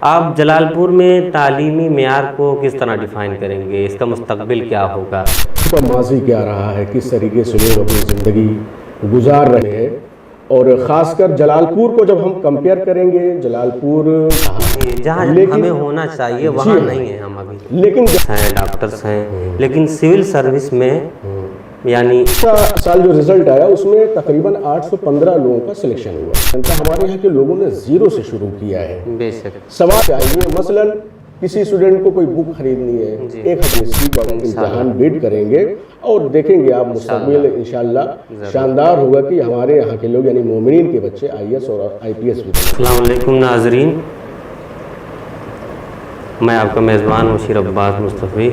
آپ جلال پور میں تعلیمی معیار کو کس طرح ڈیفائن کریں گے؟ اس کا مستقبل کیا ہوگا؟ اس کا ماضی کیا رہا ہے، کس طریقے سے لوگ اپنی زندگی گزار رہے ہیں، اور خاص کر جلال پور کو جب ہم کمپیئر کریں گے، جلال پور جہاں ہمیں ہونا چاہیے وہاں نہیں ہے، ہم ابھی لیکن ہیں، ڈاکٹرز ہیں، لیکن سول سروس میں یعنی سال جو رزلٹ آیا اس میں تقریباً 815 لوگوں کا سلیکشن ہوا۔ ہمارے یہاں کے لوگوں نے زیرو سے شروع کیا ہے۔ بے شک سوال چاہیے، مثلاً کسی اسٹوڈنٹ کو کوئی بک خریدنی ہے، ایک ہفتے کا امتحان بیٹ کریں گے اور دیکھیں گے آپ مستقبل انشاءاللہ شاندار ہوگا کہ ہمارے یہاں کے لوگ یعنی مومنین کے بچے IAS اور IPS بھی بنیں۔ السلام علیکم ناظرین، میں آپ کا میزبان مشیر عباس مصطفی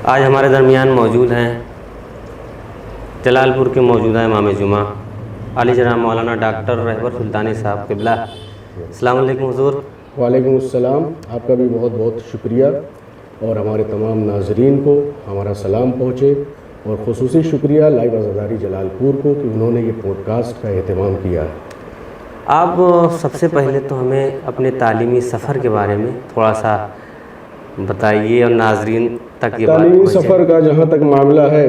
آج ہمارے درمیان موجود ہیں جلال پور کے موجودہ امام جمعہ عالی جناب مولانا ڈاکٹر رہبر سلطانی صاحب قبلہ۔ السلام علیکم حضور۔ وعلیکم السلام، آپ کا بھی بہت بہت شکریہ، اور ہمارے تمام ناظرین کو ہمارا سلام پہنچے، اور خصوصی شکریہ لائیو عزاداری جلال پور کو کہ انہوں نے یہ پوڈ کاسٹ کا اہتمام کیا ہے۔ آپ سب سے پہلے تو ہمیں اپنے تعلیمی سفر کے بارے میں تھوڑا سا بتائیے اور ناظرین تک یہ بات تعلیمی پہنچے۔ سفر کا جہاں تک معاملہ ہے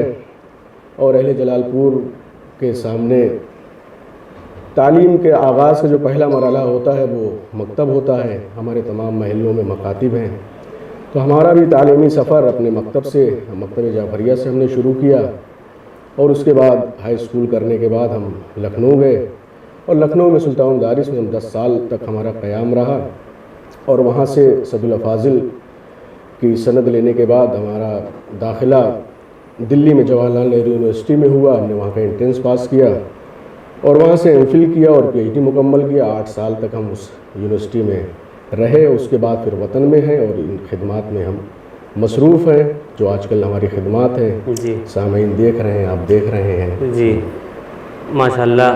اور اہل جلال پور کے سامنے تعلیم کے آغاز کا جو پہلا مرحلہ ہوتا ہے وہ مکتب ہوتا ہے۔ ہمارے تمام محلوں میں مکاتب ہیں، تو ہمارا بھی تعلیمی سفر اپنے مکتب سے، مکتب جعفریہ سے ہم نے شروع کیا، اور اس کے بعد ہائی اسکول کرنے کے بعد ہم لکھنؤ گئے، اور لکھنؤ میں سلطان الدارس میں ہم 10 سال تک ہمارا قیام رہا، اور وہاں سے سعد الافاضل کی سند لینے کے بعد ہمارا داخلہ دلی میں جواہر لال نہرو یونیورسٹی میں ہوا۔ ہم نے وہاں کا انٹرنس پاس کیا اور وہاں سے MPhil کیا اور PhD مکمل کیا۔ 8 سال تک ہم اس یونیورسٹی میں رہے، اس کے بعد پھر وطن میں ہیں اور ان خدمات میں ہم مصروف ہیں جو آج کل ہماری خدمات ہیں۔ جی سامعین دیکھ رہے ہیں، آپ دیکھ رہے ہیں۔ جی ماشاءاللہ،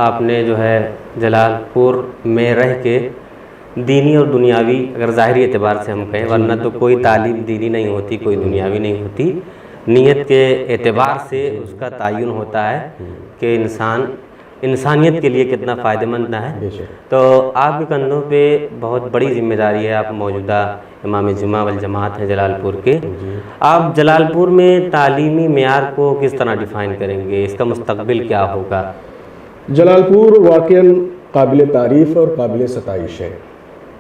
آپ نے جو ہے جلال پور میں رہ کے دینی اور دنیاوی، اگر ظاہری اعتبار سے ہم کہیں، ورنہ تو کوئی تعلیم دینی نہیں ہوتی، کوئی دنیاوی نہیں ہوتی، نیت کے اعتبار سے اس کا تعین ہوتا ہے کہ انسانیت کے لیے کتنا فائدہ مند ہے۔ تو آپ کے کندھوں پہ بہت بڑی ذمہ داری ہے، آپ موجودہ امام جمعہ والجماعت ہیں جلال پور کے۔ آپ جلال پور میں تعلیمی معیار کو کس طرح ڈیفائن کریں گے؟ اس کا مستقبل کیا ہوگا؟ جلال پور واقعاً قابل تعریف اور قابل ستائش ہے۔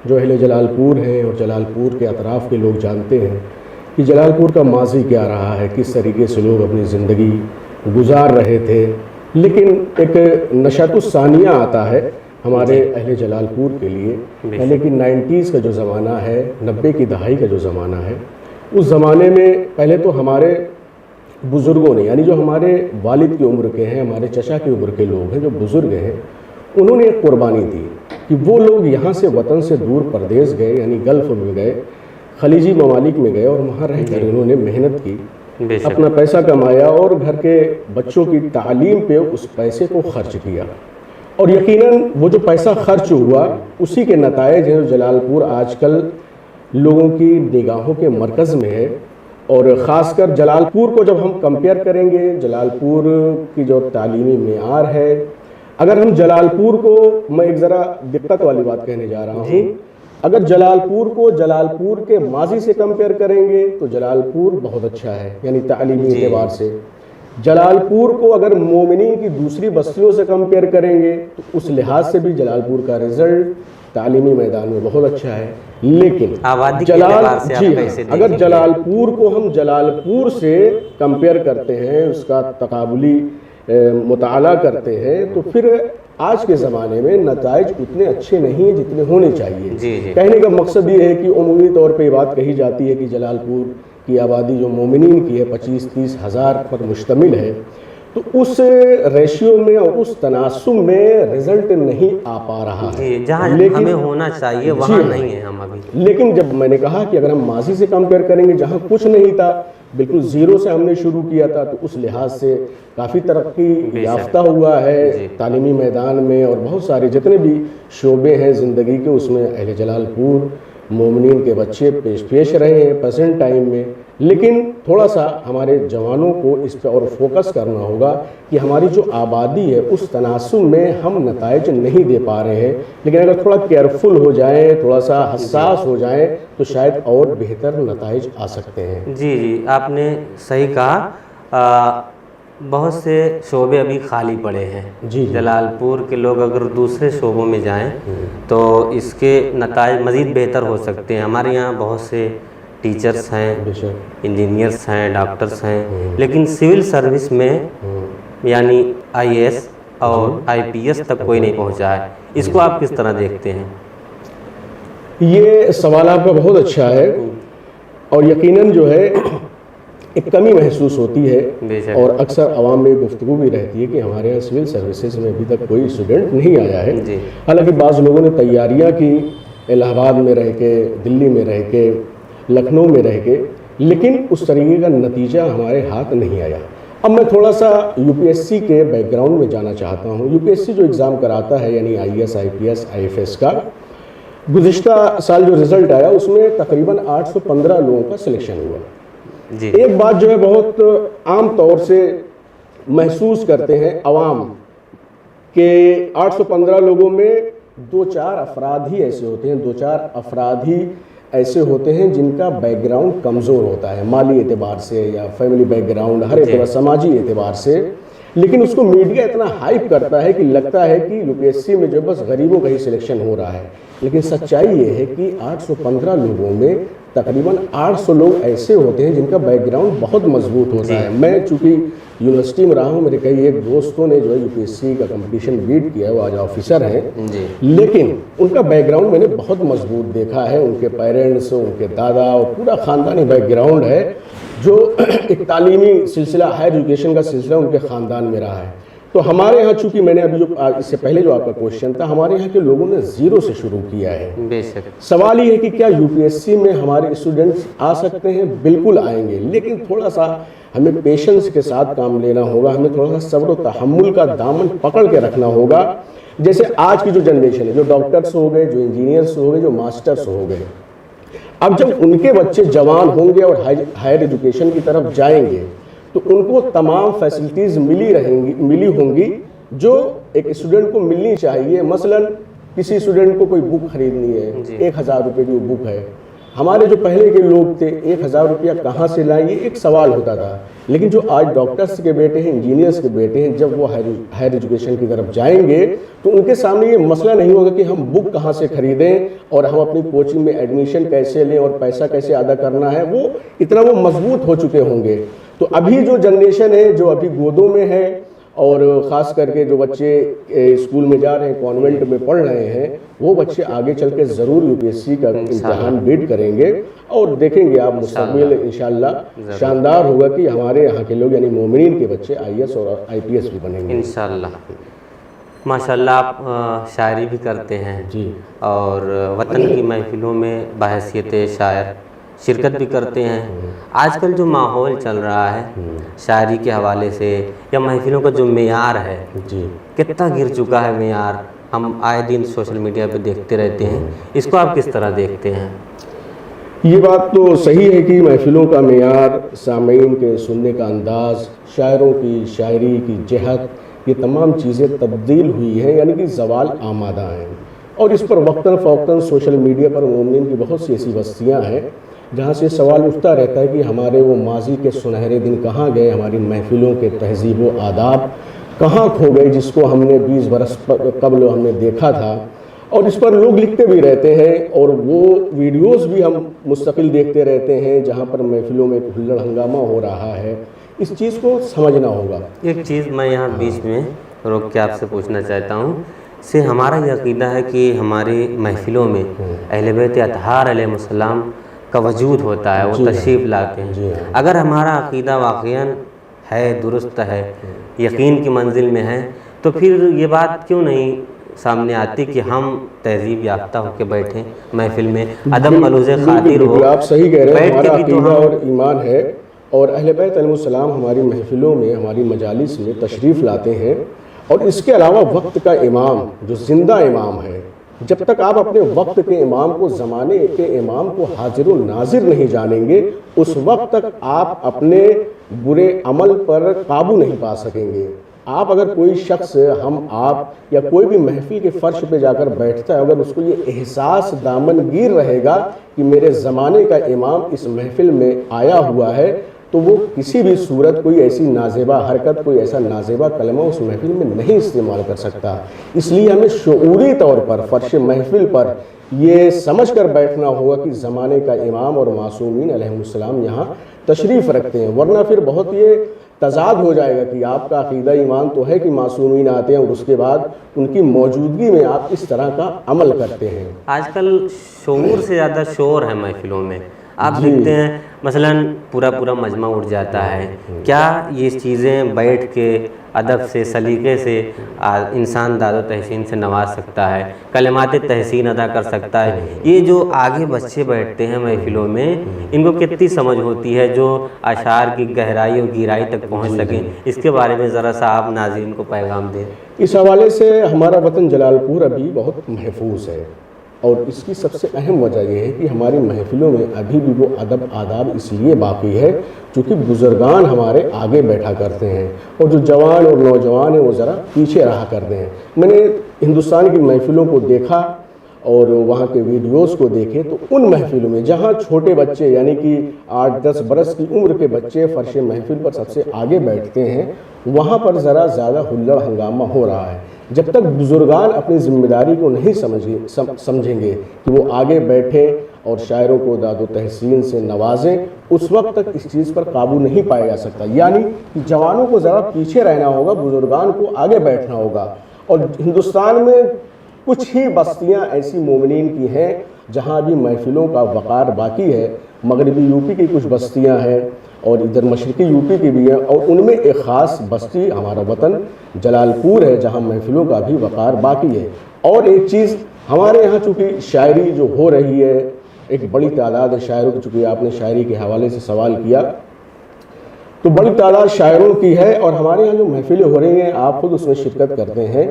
جو اہل جلال پور ہیں اور جلال پور کے اطراف کے لوگ جانتے ہیں کہ جلال پور کا ماضی کیا رہا ہے، کس طریقے سے لوگ اپنی زندگی گزار رہے تھے، لیکن ایک نشاط الثانیہ آتا ہے ہمارے اہل جلال پور کے لیے، یعنی کہ 90s کا جو زمانہ ہے، 90 کی دہائی کا جو زمانہ ہے، اس زمانے میں پہلے تو ہمارے بزرگوں نے، یعنی جو ہمارے والد کی عمر کے ہیں، ہمارے چچا کی عمر کے لوگ ہیں، جو بزرگ ہیں، انہوں نے ایک قربانی دی کہ وہ لوگ یہاں سے وطن سے دور پردیس گئے، یعنی گلف میں گئے، خلیجی ممالک میں گئے، اور وہاں رہ کر انہوں نے محنت کی، اپنا پیسہ کمایا اور گھر کے بچوں کی تعلیم پہ اس پیسے کو خرچ کیا، اور یقیناً وہ جو پیسہ خرچ ہوا اسی کے نتائج ہیں۔ جلال پور آج کل لوگوں کی نگاہوں کے مرکز میں ہے، اور خاص کر جلال پور کو جب ہم کمپیئر کریں گے، جلال پور کی جو تعلیمی معیار ہے، اگر ہم جلال پور کو، میں ایک ذرا دقت والی بات کہنے جا رہا ہوں، اگر جلال پور کو جلال پور کے ماضی سے کمپیئر کریں گے تو جلال پور بہت اچھا ہے، یعنی تعلیمی اعتبار سے۔ جلال پور کو اگر مومنین کی دوسری بستیوں سے کمپیئر کریں گے تو اس لحاظ سے بھی جلال پور کا رزلٹ تعلیمی میدان میں بہت اچھا ہے، لیکن اگر جلال پور کو ہم جلال پور سے کمپیئر کرتے ہیں، اس کا تقابلی مطالعہ کرتے ہیں، تو پھر آج کے زمانے میں نتائج اتنے اچھے نہیں ہیں جتنے ہونے چاہیے۔ کہنے کا مقصد یہ ہے کہ عمومی طور پہ یہ بات کہی جاتی ہے کہ جلال پور کی آبادی جو مومنین کی ہے 25-30 ہزار پر مشتمل ہے، تو اس ریشیو میں اور اس تناسب میں رزلٹ نہیں آ پا رہا ہے، جہاں ہمیں ہونا چاہیے وہاں نہیں ہے ہم ابھی۔ لیکن جب میں نے کہا کہ اگر ہم ماضی سے کمپیئر کریں گے، جہاں کچھ نہیں تھا، بالکل زیرو سے ہم نے شروع کیا تھا، تو اس لحاظ سے کافی ترقی یافتہ ہوا ہے تعلیمی میدان میں، اور بہت سارے جتنے بھی شعبے ہیں زندگی کے، اس میں اہل جلال پور مومنین کے بچے پیش رہے ہیں۔ پریزنٹ ٹائم میں لیکن تھوڑا سا ہمارے جوانوں کو اس پہ اور فوکس کرنا ہوگا کہ ہماری جو آبادی ہے اس تناسب میں ہم نتائج نہیں دے پا رہے ہیں، لیکن اگر تھوڑا کیئرفل ہو جائیں، تھوڑا سا حساس ہو جائیں تو شاید اور بہتر نتائج آ سکتے ہیں۔ جی آپ نے صحیح کہا، بہت سے شعبے ابھی خالی پڑے ہیں۔ جلال پور کے لوگ اگر دوسرے شعبوں میں جائیں تو اس کے نتائج مزید بہتر ہو سکتے ہیں۔ ہمارے یہاں بہت سے ٹیچرز ہیں، انجینئرز ہیں، ڈاکٹرز ہیں، لیکن سول سروس میں یعنی IAS اور IPS تک کوئی نہیں پہنچا ہے۔ اس کو آپ کس طرح دیکھتے ہیں؟ یہ سوال آپ کا بہت اچھا ہے، اور یقیناً جو ہے ایک کمی محسوس ہوتی ہے، اور اکثر عوام میں گفتگو بھی رہتی ہے کہ ہمارے یہاں سول سروسز میں ابھی تک کوئی اسٹوڈنٹ نہیں آیا ہے۔ حالانکہ بعض لوگوں نے تیاریاں کی الہ آباد میں رہ کے، دلی میں رہ کے، لکھنؤ میں رہ کے، لیکن اس طریقے کا نتیجہ ہمارے ہاتھ نہیں آیا۔ اب میں تھوڑا سا UPSC کے بیک گراؤنڈ میں جانا چاہتا ہوں۔ UPSC جو ایگزام کراتا ہے یعنی IAS IPS IFS کا، گزشتہ سال جو رزلٹ آیا اس میں تقریباً 815 لوگوں کا سلیکشن ہوا۔ ایک بات جو ہے بہت عام طور سے محسوس کرتے ہیں عوام کہ 815 لوگوں میں 2-4 افراد ہی ایسے ہوتے ہیں، 2-4 افراد ہی ایسے ہوتے ہیں جن کا بیک گراؤنڈ کمزور ہوتا ہے، مالی اعتبار سے یا فیملی بیک گراؤنڈ، ہر اعتبار سماجی اعتبار سے، لیکن اس کو میڈیا اتنا ہائپ کرتا ہے کہ لگتا ہے کہ UPSC میں جو بس غریبوں کا ہی سلیکشن ہو رہا ہے۔ لیکن سچائی یہ ہے کہ 815 لوگوں میں تقریباً 800 لوگ ایسے ہوتے ہیں جن کا بیک گراؤنڈ بہت مضبوط ہوتا ہے۔ میں چونکہ یونیورسٹی میں رہا ہوں، میرے کئی ایک دوستوں نے جو ہے UPSC کا کمپٹیشن بیٹ کیا ہے، وہ آج آفیسر ہیں، لیکن ان کا بیک گراؤنڈ میں نے بہت مضبوط دیکھا ہے۔ ان کے پیرنٹس، ان کے دادا اور پورا خاندانی بیک گراؤنڈ ہے، جو ایک تعلیمی سلسلہ، ہائر ایجوکیشن کا سلسلہ ان کے خاندان میں رہا ہے۔ تو ہمارے ہاں چونکہ میں نے ابھی جو اس سے پہلے جو آپ کا کوشچن تھا، ہمارے یہاں کے لوگوں نے زیرو سے شروع کیا ہے۔ بے شک سوال یہ ہے کہ کیا UPSC میں ہمارے اسٹوڈنٹس آ سکتے ہیں؟ بالکل آئیں گے، لیکن تھوڑا سا ہمیں پیشنس کے ساتھ کام لینا ہوگا، ہمیں تھوڑا سا صبر و تحمل کا دامن پکڑ کے رکھنا ہوگا۔ جیسے آج کی جو جنریشن ہے، جو ڈاکٹرس ہو گئے، جو انجینئرس ہو گئے، جو ماسٹرس ہو گئے، اب جب ان کے بچے جوان ہوں گے اور ہائر ایجوکیشن کی طرف جائیں گے تو ان کو تمام فیسلٹیز ملی ہوں گی جو ایک اسٹوڈنٹ کو ملنی چاہیے۔ مثلا کسی اسٹوڈنٹ کو کوئی بک خریدنی ہے، 1000 روپے کی وہ بک ہے، ہمارے جو پہلے کے لوگ تھے 1000 روپیہ کہاں سے لائیں، یہ ایک سوال ہوتا تھا۔ لیکن جو آج ڈاکٹرس کے بیٹے ہیں، انجینئرس کے بیٹے ہیں، جب وہ ہائر ایجوکیشن کی طرف جائیں گے تو ان کے سامنے یہ مسئلہ نہیں ہوگا کہ ہم بک کہاں سے خریدیں اور ہم اپنی کوچنگ میں ایڈمیشن کیسے لیں اور پیسہ کیسے ادا کرنا ہے، وہ اتنا وہ مضبوط ہو چکے ہوں گے۔ تو ابھی جو جنریشن ہے، جو ابھی گودوں میں ہے، اور خاص کر کے جو بچے اسکول میں جا رہے ہیں، کانوینٹ میں پڑھ رہے ہیں، وہ بچے آگے چل کے ضرور UPSC کا امتحان بیٹ کریں گے، اور دیکھیں گے آپ مستقبل انشاءاللہ شاندار ہوگا کہ ہمارے یہاں کے لوگ یعنی مومنین کے بچے IAS اور IPS بھی بنیں گے انشاءاللہ۔ ماشاءاللہ آپ شاعری بھی کرتے ہیں جی، اور وطن کی محفلوں میں بحیثیت شاعر شرکت بھی کرتے ہیں۔ آج کل جو ماحول چل رہا ہے شاعری کے حوالے سے یا محفلوں کا جو معیار ہے، کتنا گر چکا ہے معیار، ہم آئے دن سوشل میڈیا پہ دیکھتے رہتے ہیں، اس کو آپ کس طرح دیکھتے ہیں؟ یہ بات تو صحیح ہے کہ محفلوں کا معیار، سامعین کے سننے کا انداز، شاعروں کی شاعری کی جہت، یہ تمام چیزیں تبدیل ہوئی ہیں، یعنی کہ زوال آمادہ ہیں، اور اس پر وقتاً فوقتاً سوشل میڈیا پر مومنین کی بہت سی ایسی بستیاں ہیں جہاں سے سوال اٹھتا رہتا ہے کہ ہمارے وہ ماضی کے سنہرے دن کہاں گئے، ہماری محفلوں کے تہذیب و آداب کہاں کھو گئے جس کو ہم نے 20 برس قبل ہم نے دیکھا تھا۔ اور اس پر لوگ لکھتے بھی رہتے ہیں، اور وہ ویڈیوز بھی ہم مستقل دیکھتے رہتے ہیں جہاں پر محفلوں میں ہلڑ ہنگامہ ہو رہا ہے۔ اس چیز کو سمجھنا ہوگا۔ ایک چیز میں یہاں بیچ میں روک کے آپ سے پوچھنا چاہتا ہوں، سے ہمارا یہ عقیدہ ہے کہ ہماری محفلوں میں اہل بیت اطہار علیہ السلام کا وجود ہوتا ہے، وہ تشریف لاتے ہیں۔ اگر ہمارا عقیدہ واقعاً ہے، درست ہے، یقین کی منزل میں ہے، تو پھر یہ بات کیوں نہیں سامنے آتی کہ ہم تہذیب یافتہ ہو کے بیٹھیں محفل میں، ادب ملوز خاطر ہو؟ آپ صحیح کہہ رہے ہیں، ہمارا عقیدہ اور ایمان ہے، اور اہل بیت علیہ السلام ہماری محفلوں میں، ہماری مجالس میں تشریف لاتے ہیں، اور اس کے علاوہ وقت کا امام جو زندہ امام ہے جب تک آپ اپنے وقت کے امام کو، زمانے کے امام کو حاضر و ناظر نہیں جانیں گے، اس وقت تک آپ اپنے برے عمل پر قابو نہیں پا سکیں گے۔ آپ اگر کوئی شخص، ہم آپ یا کوئی بھی محفل کے فرش پہ جا کر بیٹھتا ہے، اگر اس کو یہ احساس دامن گیر رہے گا کہ میرے زمانے کا امام اس محفل میں آیا ہوا ہے، تو وہ کسی بھی صورت کوئی ایسی نازیبہ حرکت، کوئی ایسا نازیبہ کلمہ اس محفل میں نہیں استعمال کر سکتا۔ اس لیے ہمیں شعوری طور پر فرش محفل پر یہ سمجھ کر بیٹھنا ہوگا کہ زمانے کا امام اور معصومین علیہ السلام یہاں تشریف رکھتے ہیں، ورنہ پھر بہت یہ تضاد ہو جائے گا کہ آپ کا عقیدہ ایمان تو ہے کہ معصومین آتے ہیں اور اس کے بعد ان کی موجودگی میں آپ اس طرح کا عمل کرتے ہیں۔ آج کل شعور سے زیادہ شور ہے محفلوں میں، آپ دیکھتے ہیں مثلاً پورا مجمع اٹھ جاتا ہے، کیا یہ چیزیں بیٹھ کے ادب سے، سلیقے سے انسان داد و تحسین سے نواز سکتا ہے، کلمات تحسین ادا کر سکتا ہے؟ یہ جو آگے بچے بیٹھتے ہیں محفلوں میں، ان کو کتنی سمجھ ہوتی ہے جو اشعار کی گہرائی اور گہرائی تک پہنچ سکیں؟ اس کے بارے میں ذرا سا آپ ناظرین کو پیغام دیں۔ اس حوالے سے ہمارا وطن جلال پور ابھی بہت محفوظ ہے، اور اس کی سب سے اہم وجہ یہ ہے کہ ہماری محفلوں میں ابھی بھی وہ ادب آداب اس لیے باقی ہے چونکہ بزرگان ہمارے آگے بیٹھا کرتے ہیں اور جو جوان اور نوجوان ہیں وہ ذرا پیچھے رہا کرتے ہیں۔ میں نے ہندوستان کی محفلوں کو دیکھا اور وہاں کے ویڈیوز کو دیکھے، تو ان محفلوں میں جہاں چھوٹے بچے یعنی کہ 8-10 برس کی عمر کے بچے فرش محفل پر سب سے آگے بیٹھتے ہیں، وہاں پر ذرا زیادہ ہلڑ ہنگامہ ہو رہا ہے۔ جب تک بزرگان اپنی ذمہ داری کو نہیں سمجھیں گے کہ وہ آگے بیٹھیں اور شاعروں کو داد و تحسین سے نوازیں، اس وقت تک اس چیز پر قابو نہیں پایا جا سکتا۔ یعنی کہ جوانوں کو ذرا پیچھے رہنا ہوگا، بزرگان کو آگے بیٹھنا ہوگا۔ اور ہندوستان میں کچھ ہی بستیاں ایسی مومنین کی ہیں جہاں بھی محفلوں کا وقار باقی ہے۔ مغربی یوپی کی کچھ بستیاں ہیں اور ادھر مشرقی یوپی کی بھی ہیں، اور ان میں ایک خاص بستی ہمارا وطن جلال پور ہے جہاں محفلوں کا بھی وقار باقی ہے۔ اور ایک چیز ہمارے یہاں چونکہ شاعری جو ہو رہی ہے، ایک بڑی تعداد ہے شاعروں کی، چونکہ آپ نے شاعری کے حوالے سے سوال کیا تو بڑی تعداد شاعروں کی ہے، اور ہمارے یہاں جو محفلیں ہو رہی ہیں آپ خود اس میں شرکت کرتے ہیں،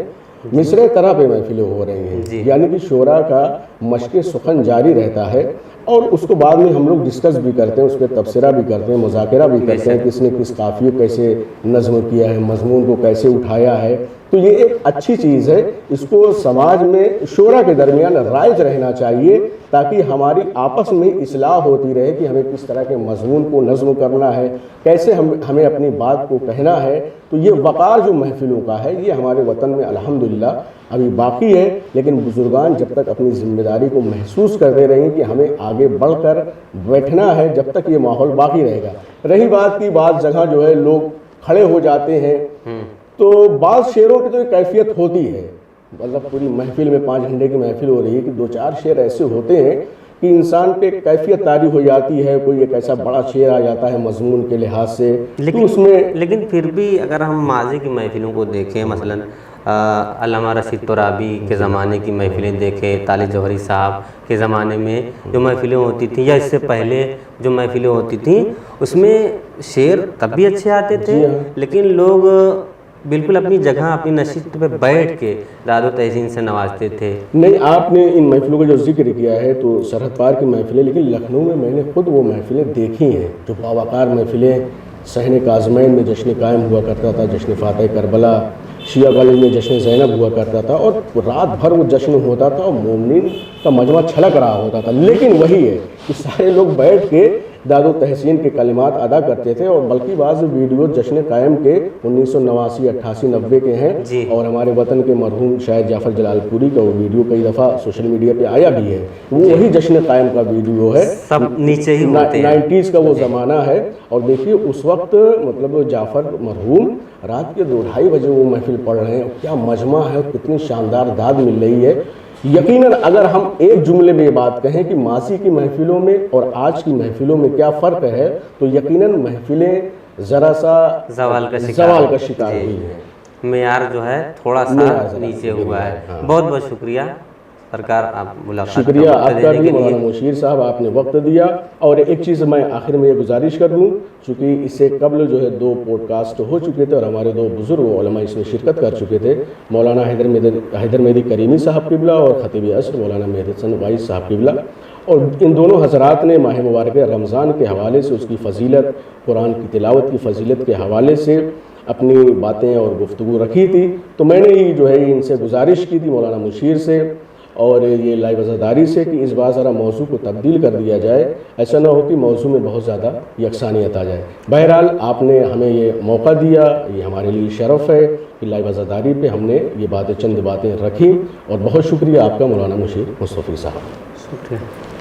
مصرع طرح پہ محفلیں ہو رہی ہیں، یعنی کہ شعراء کا مشق سخن جاری رہتا ہے، اور اس کو بعد میں ہم لوگ ڈسکس بھی کرتے ہیں، اس پہ تبصرہ بھی کرتے ہیں، مذاکرہ بھی کرتے ہیں، کس نے کس قافیے کیسے نظم کیا ہے، مضمون کو کیسے اٹھایا ہے۔ تو یہ ایک اچھی چیز ہے، اس کو سماج میں شعراء کے درمیان رائج رہنا چاہیے تاکہ ہماری آپس میں اصلاح ہوتی رہے کہ ہمیں کس طرح کے مضمون کو نظم کرنا ہے، کیسے ہمیں اپنی بات کو کہنا ہے۔ تو یہ وقار جو محفلوں کا ہے یہ ہمارے وطن میں الحمدللہ ابھی باقی ہے، لیکن بزرگان جب تک اپنی ذمہ داری کو محسوس کرتے رہیں کہ ہمیں آگے بڑھ کر بیٹھنا ہے، جب تک یہ ماحول باقی رہے گا۔ رہی بات کی بعض جگہ جو ہے لوگ کھڑے ہو جاتے ہیں، تو بعض شعروں کی تو ایک کیفیت ہوتی ہے، مطلب پوری محفل میں 5 گھنٹے کی محفل ہو رہی ہے کہ 2-4 شعر ایسے ہوتے ہیں کہ انسان پہ کیفیت طاری ہو جاتی ہے، کوئی ایک ایسا بڑا شعر آ جاتا ہے مضمون کے لحاظ سے، تو اس میں لیکن پھر بھی اگر ہم ماضی کی محفلوں کو دیکھیں، مثلاً علامہ رشید ترابی کے زمانے کی محفلیں دیکھیں، طالب جوہری صاحب کے زمانے میں جو محفلیں ہوتی تھیں یا اس سے پہلے جو محفلیں ہوتی تھیں، اس میں شعر تب بھی اچھے آتے تھے، لیکن لوگ بالکل اپنی جگہ، اپنی نشست پہ بیٹھ کے داد و تحسین سے نوازتے تھے۔ نہیں، آپ نے ان محفلوں کا جو ذکر کیا ہے تو سرحد پار کی محفلیں، لیکن لکھنؤ میں نے خود وہ محفلیں دیکھی ہیں جو باوقار محفلیں، صحن کاظمین میں جشن قائم ہوا کرتا تھا، جشن فاتح کربلا، شیعہ کالج میں جشن زینب ہوا کرتا تھا، اور رات بھر وہ جشن ہوتا تھا اور مومنین کا مجمع چھلک رہا ہوتا تھا، لیکن وہی ہے کہ سارے لوگ بیٹھ کے داد و تحسین کے کلمات ادا کرتے تھے۔ اور بلکہ بعض ویڈیو جشن قائم کے 1989، 88، 90 کے ہیں، اور ہمارے وطن کے مرحوم شاعر جعفر جلال پوری کا وہ ویڈیو کئی دفعہ سوشل میڈیا پہ آیا بھی ہے، وہ وہی جشن قائم کا ویڈیو ہے، سب نیچے ہی ہوتے ہیں، 90s کا وہ زمانہ ہے۔ اور دیکھیے اس وقت مطلب جعفر مرحوم رات کے 2-2:30 بجے وہ محفل پڑھ رہے ہیں، کیا مجمع ہے، کتنی شاندار داد مل رہی ہے۔ یقیناً اگر ہم ایک جملے میں یہ بات کہیں کہ ماضی کی محفلوں میں اور آج کی محفلوں میں کیا فرق ہے، تو یقیناً محفلیں ذرا سا زوال کا شکار ہوئی ہیں، معیار جو ہے تھوڑا سا نیچے ہوا ہے۔ بہت بہت شکریہ۔ سرکار آپ ملاقات شکریہ کا وقت آپ کا دینے بھی کے لیے۔ مولانا مشیر صاحب، آپ نے وقت دیا۔ اور ایک چیز میں آخر میں یہ گزارش کر دوں، چونکہ اس سے قبل جو ہے 2 پوڈ کاسٹ ہو چکے تھے اور ہمارے 2 بزرگ علماء اس میں شرکت کر چکے تھے، مولانا حیدر مہدی کریمی صاحب قبلہ اور خطیب عصر مولانا مہدی حسن وائس صاحب قبلہ، اور ان دونوں حضرات نے ماہ مبارک رمضان کے حوالے سے، اس کی فضیلت، قرآن کی تلاوت کی فضیلت کے حوالے سے اپنی باتیں اور گفتگو رکھی تھی۔ تو میں نے ہی جو ہے ان سے گزارش کی تھی، مولانا مشیر سے اور یہ لائیو عزاداری سے، کہ اس بار ذرا موضوع کو تبدیل کر دیا جائے، ایسا نہ ہو کہ موضوع میں بہت زیادہ یکسانیت آ جائے۔ بہرحال آپ نے ہمیں یہ موقع دیا، یہ ہمارے لیے شرف ہے کہ لائیو عزاداری پہ ہم نے یہ چند باتیں رکھی، اور بہت شکریہ آپ کا مولانا مشیر مصطفی صاحب۔ شکریہ۔